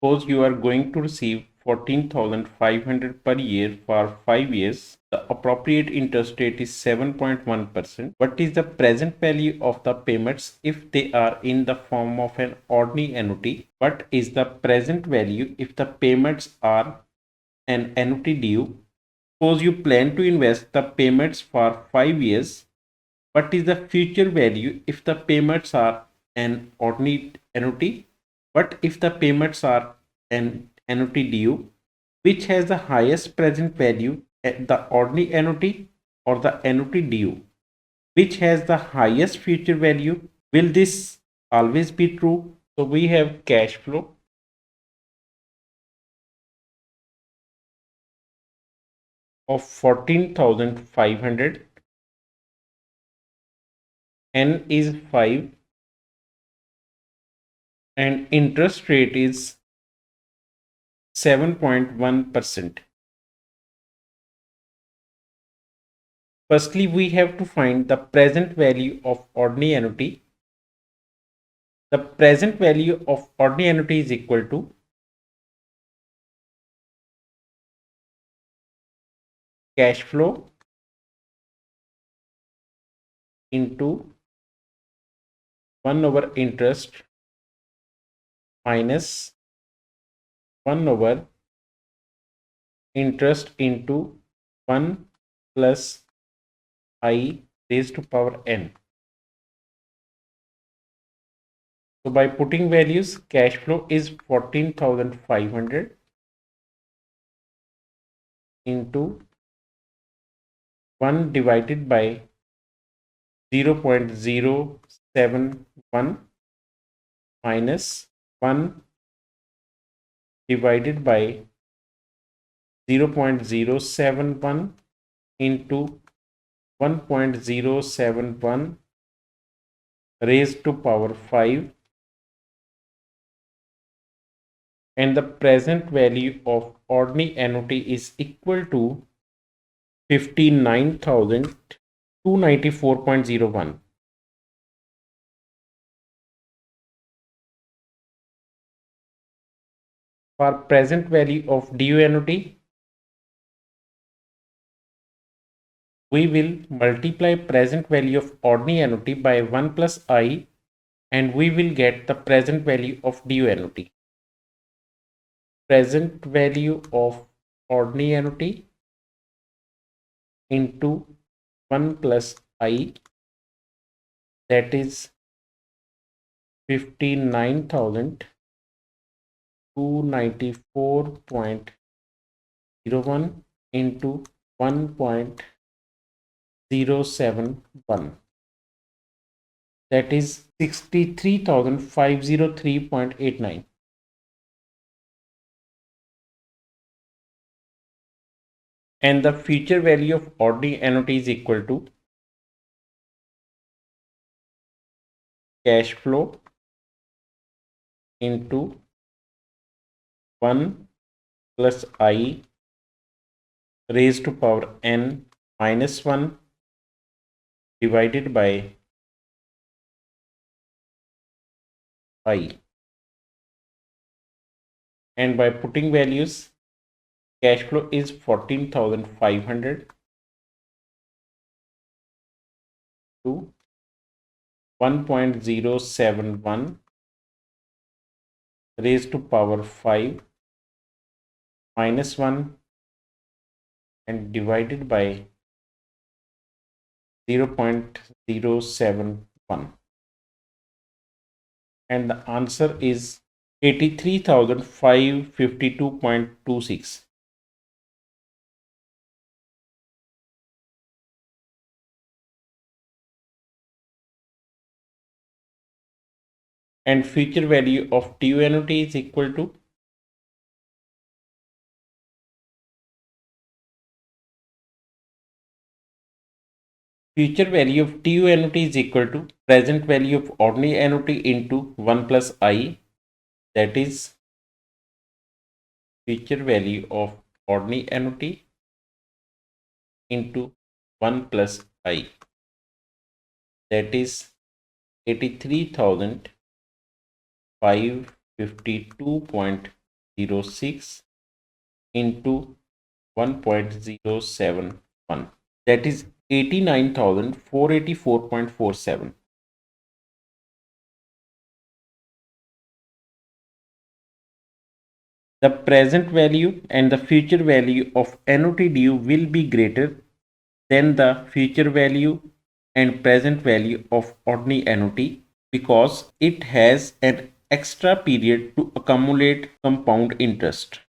Suppose you are going to receive 14,500 per year for 5 years. The appropriate interest rate is 7.1%. What is the present value of the payments if they are in the form of an ordinary annuity? What is the present value if the payments are an annuity due? Suppose you plan to invest the payments for 5 years. What is the future value if the payments are an ordinary annuity? What if the payments are an annuity due? Which has the highest present value, the ordinary annuity or the annuity due? Which has the highest future value? Will this always be true? So we have cash flow of 14,500. N is 5 and interest rate is 7.1%. Firstly, we have to find the present value of ordinary annuity. The present value of ordinary annuity is equal to cash flow into 1 over interest minus 1 over interest into 1 plus I raised to power n. So by putting values, cash flow is 14,500 into 1 divided by 0.071 minus 1 divided by 0.071 into 1.071 raised to power 5, and the present value of ordinary annuity is equal to 59,294.01. For present value of due annuity, we will multiply present value of ordinary annuity by 1 plus I, and we will get the present value of due annuity. Present value of ordinary annuity into 1 plus I, that is 59,294.01 into 1.071, that is 63,503.89. And the future value of ordinary annuity is equal to cash flow into 1 plus I raised to power n minus 1 divided by I. And by putting values, cash flow is 14,500 to 1.071 raised to power 5 minus 1 and divided by 0.071, and the answer is 83,552.26. And future value of due annuity is equal to future value of due annuity is equal to present value of ordinary annuity into 1 plus I, that is future value of ordinary annuity into 1 plus I, that is 83,552.26. 0.06 into 1.071, that is 89,484.47. The present value and the future value of annuity due will be greater than the future value and present value of ordinary annuity because it has an extra period to accumulate compound interest.